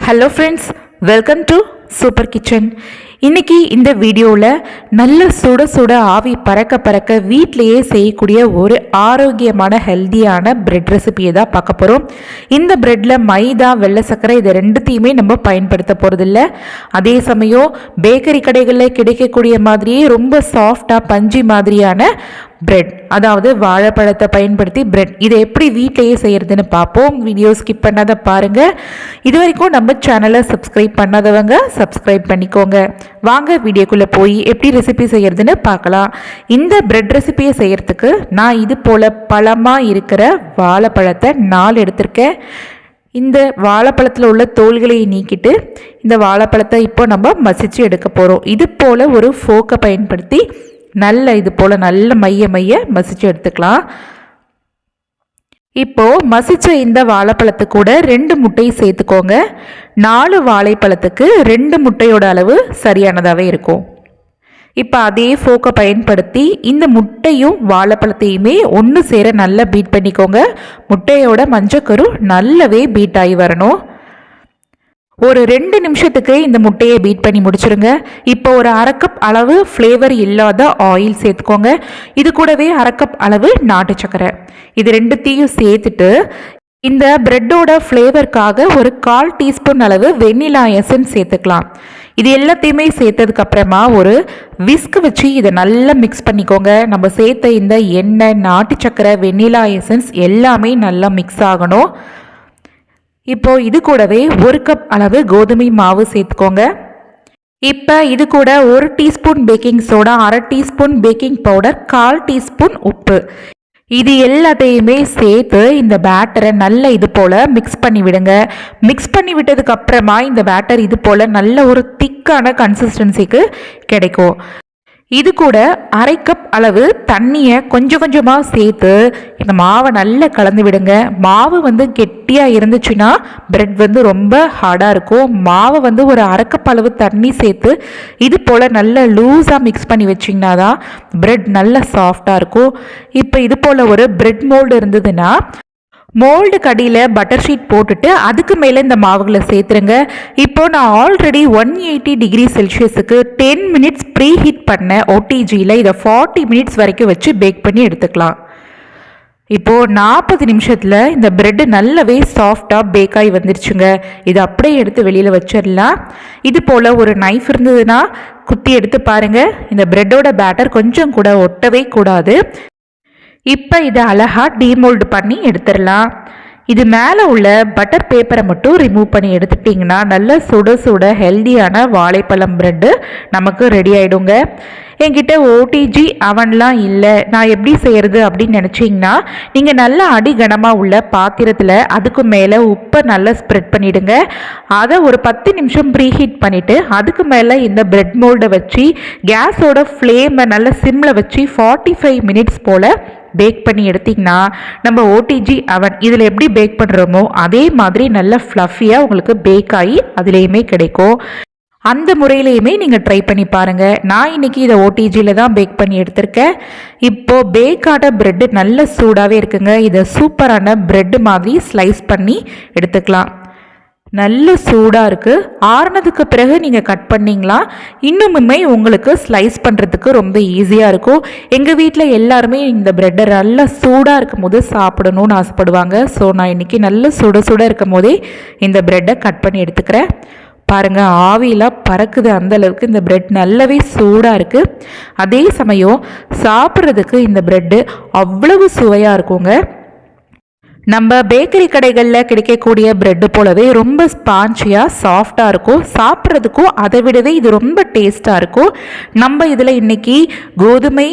Hello friends, welcome to super kitchen. இன்றைக்கி இந்த வீடியோவில் நல்ல சுட சுட ஆவி பறக்க பறக்க வீட்டிலையே செய்யக்கூடிய ஒரு ஆரோக்கியமான ஹெல்த்தியான பிரெட் ரெசிபியை தான் பார்க்க போகிறோம். இந்த பிரெட்டில் மைதா, வெள்ளை சர்க்கரை இது ரெண்டுத்தையுமே நம்ம பயன்படுத்த போகிறதில்ல. அதே சமயம் பேக்கரி கடைகளில் கிடைக்கக்கூடிய மாதிரியே ரொம்ப சாஃப்டாக பஞ்சு மாதிரியான பிரெட், அதாவது வாழைப்பழத்தை பயன்படுத்தி பிரெட், இதை எப்படி வீட்டிலையே செய்கிறதுன்னு பார்ப்போம். வீடியோ ஸ்கிப் பண்ணாத பாருங்கள். இது வரைக்கும் நம்ம சேனலை சப்ஸ்கிரைப் பண்ணாதவங்க சப்ஸ்கிரைப் பண்ணிக்கோங்க. வாங்க வீடியோக்குள்ளே போய் எப்படி ரெசிபி செய்கிறதுன்னு பார்க்கலாம். இந்த பிரெட் ரெசிபியை செய்கிறதுக்கு நான் இது போல் பழமாக இருக்கிற வாழைப்பழத்தை 4 எடுத்திருக்கேன். இந்த வாழைப்பழத்தில் உள்ள தோல்களை நீக்கிட்டு இந்த வாழைப்பழத்தை இப்போ நம்ம மசிச்சு எடுக்க போகிறோம். இது போல் ஒரு ஃபோக்கை பயன்படுத்தி இது போல் நல்ல மைய மசிச்சு எடுத்துக்கலாம். இப்போது மசிச்ச இந்த வாழைப்பழத்து கூட 2 முட்டையை சேர்த்துக்கோங்க. 4 வாழைப்பழத்துக்கு 2 முட்டையோட அளவு சரியானதாகவே இருக்கும். இப்போ அதே ஃபோக்கை பயன்படுத்தி இந்த முட்டையும் வாழைப்பழத்தையுமே ஒன்று சேர நல்லா பீட் பண்ணிக்கோங்க. முட்டையோட மஞ்சக்கரு நல்லாவே பீட் ஆகி வரணும். ஒரு 2 நிமிஷத்துக்கு இந்த முட்டையை பீட் பண்ணி முடிச்சுருங்க. இப்போ ஒரு 1/2 கப் அளவு ஃப்ளேவர் இல்லாத ஆயில் சேர்த்துக்கோங்க. இது கூடவே 1/2 கப் அளவு நாட்டு சக்கரை, இது 2த்தையும் சேர்த்துட்டு இந்த பிரெட்டோட ஃப்ளேவருக்காக ஒரு 1/4 டீஸ்பூன் அளவு வெண்ணிலா எசன்ஸ் சேர்த்துக்கலாம். இது எல்லாத்தையுமே சேர்த்ததுக்கப்புறமா ஒரு விஸ்க் வச்சு இதை நல்லா மிக்ஸ் பண்ணிக்கோங்க. நம்ம சேர்த்த இந்த எண்ணெய், நாட்டு சக்கரை, வெண்ணிலா எசன்ஸ் எல்லாமே நல்லா மிக்ஸ் ஆகணும். இப்போது இது கூடவே 1 கப் அளவு கோதுமை மாவு சேர்த்துக்கோங்க. இப்போ இது கூட 1 teaspoon baking soda, 1/2 teaspoon baking powder, 1/4 teaspoon உப்பு, இது எல்லாத்தையுமே சேர்த்து இந்த பேட்டரை நல்லா இது போல் மிக்ஸ் பண்ணி விடுங்க. மிக்ஸ் பண்ணி விட்டதுக்கு அப்புறமா இந்த பேட்டர் இது போல் நல்ல ஒரு திக்கான கன்சிஸ்டன்சிக்கு கிடைக்கும். இது கூட 1/2 கப் அளவு தண்ணியை கொஞ்சம் கொஞ்சமாக சேர்த்து இந்த மாவை நல்லா கலந்து விடுங்க. மாவு கெட்டியாக இருந்துச்சுன்னா பிரெட் ரொம்ப ஹார்டாக இருக்கும். மாவை ஒரு 1/2 கப் அளவு தண்ணி சேர்த்து இது போல் நல்லா லூஸாக மிக்ஸ் பண்ணி வச்சிங்கன்னா தான் பிரெட் நல்லா சாஃப்டாக இருக்கும். இப்போ இது போல் ஒரு பிரெட் மோல்டு இருந்ததுன்னா மோல்டு கடியில் பட்டர் ஷீட் போட்டுட்டு அதுக்கு மேலே இந்த மாவுகளை சேர்த்துருங்க. இப்போது நான் ஆல்ரெடி 180 டிகிரி செல்சியஸுக்கு 10 மினிட்ஸ் ப்ரீ ஹீட் பண்ண ஓடிஜியில் இதை 40 மினிட்ஸ் வரைக்கும் வச்சு பேக் பண்ணி எடுத்துக்கலாம். இப்போது 40 நிமிஷத்தில் இந்த பிரெட்டு நல்லாவே சாஃப்டாக பேக் ஆகி வந்துருச்சுங்க. இதை அப்படியே எடுத்து வெளியில் வச்சிடலாம். இது போல் ஒரு நைஃப் இருந்ததுன்னா குத்தி எடுத்து பாருங்கள். இந்த பிரெட்டோட பேட்டர் கொஞ்சம் கூட ஒட்டவே கூடாது. இப்போ இதை அழகாக டீமோல்டு பண்ணி எடுத்துடலாம். இது மேலே உள்ள பட்டர் பேப்பரை மட்டும் ரிமூவ் பண்ணி எடுத்துட்டிங்கன்னா நல்ல சுட சுட ஹெல்தியான வாழைப்பழம் பிரெட்டு நமக்கு ரெடி ஆகிடுங்க. என்கிட்ட ஓடிஜி அவன்லாம் இல்லை, நான் எப்படி செய்கிறது அப்படின்னு நினச்சிங்கன்னா நீங்கள் நல்லா அடிகனமாக உள்ள பாத்திரத்தில் அதுக்கு மேலே உப்பை நல்லா ஸ்ப்ரெட் பண்ணிவிடுங்க. அதை ஒரு 10 நிமிஷம் ப்ரீஹீட் பண்ணிவிட்டு அதுக்கு மேலே இந்த பிரெட் மோல்டை வச்சு கேஸோட ஃப்ளேமை நல்லா சிம்மில் வச்சு 45 மினிட்ஸ் போல் பேக் பண்ணி எடுத்திங்கன்னா நம்ம ஓடிஜி அவன் இதில் எப்படி பேக் பண்ணுறோமோ அதே மாதிரி நல்ல ஃப்ளஃபியாக உங்களுக்கு பேக் ஆகி அதுலேயுமே கிடைக்கும். அந்த முறையிலையுமே நீங்கள் ட்ரை பண்ணி பாருங்கள். நான் இன்றைக்கி இதை ஓடிஜியில் தான் பேக் பண்ணி எடுத்திருக்கேன். இப்போது பேக் ஆன ப்ரெட்டு நல்ல சூடாகவே இருக்குங்க. இதை சூப்பரான ப்ரெட்டு மாதிரி ஸ்லைஸ் பண்ணி எடுத்துக்கலாம். நல்ல சூடாக இருக்குது. ஆறுனதுக்கு பிறகு நீங்கள் கட் பண்ணிங்களா இன்னுமுமே உங்களுக்கு ஸ்லைஸ் பண்ணுறதுக்கு ரொம்ப ஈஸியாக இருக்கும். எங்கள் வீட்டில் எல்லாருமே இந்த ப்ரெட்டை நல்லா சூடாக இருக்கும் போது சாப்பிடணும்னு ஆசைப்படுவாங்க. ஸோ நான் இன்றைக்கி நல்ல சுட சுட இருக்கும் போதே இந்த ப்ரெட்டை கட் பண்ணி எடுத்துக்கிறேன். பாருங்கள், ஆவியெலாம் பறக்குது, அந்தளவுக்கு இந்த பிரெட் நல்லாவே சூடாக இருக்குது. அதே சமயம் சாப்பிட்றதுக்கு இந்த ப்ரெட்டு அவ்வளவு சுவையாக இருக்குங்க. நம்ம பேக்கரி கடைகளில் கிடைக்கக்கூடிய ப்ரெட்டு போலவே ரொம்ப ஸ்பான்ச்சியாக சாஃப்டாக இருக்கும். சாப்பிட்றதுக்கும் அதை விடவே இது ரொம்ப டேஸ்ட்டாக இருக்கும். நம்ம இதில் இன்றைக்கி கோதுமை,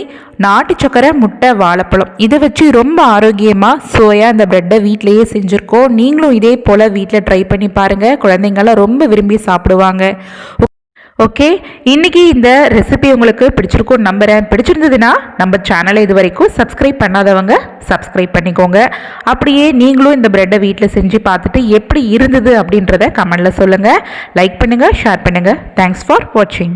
நாட்டு சக்கரை, முட்டை, வாழைப்பழம் இதை வச்சு ரொம்ப ஆரோக்கியமாக சுவையாக இந்த ப்ரெட்டை வீட்டிலையே செஞ்சுருக்கோம். நீங்களும் இதே போல் வீட்டில் ட்ரை பண்ணி பாருங்கள். குழந்தைங்களாம் ரொம்ப விரும்பி சாப்பிடுவாங்க. ஓகே, இன்றைக்கி இந்த ரெசிபி உங்களுக்கு பிடிச்சிருக்கும்னு நம்புகிறேன். பிடிச்சிருந்ததுன்னா நம்ம சேனலை இது வரைக்கும் சப்ஸ்கிரைப் பண்ணாதவங்க சப்ஸ்கிரைப் பண்ணிக்கோங்க. அப்படியே நீங்களும் இந்த ப்ரெட்டை வீட்டில் செஞ்சு பார்த்துட்டு எப்படி இருந்தது அப்படின்றத கமெண்டில் சொல்லுங்கள். லைக் பண்ணுங்கள், ஷேர் பண்ணுங்கள். தேங்க்ஸ் ஃபார் வாட்சிங்.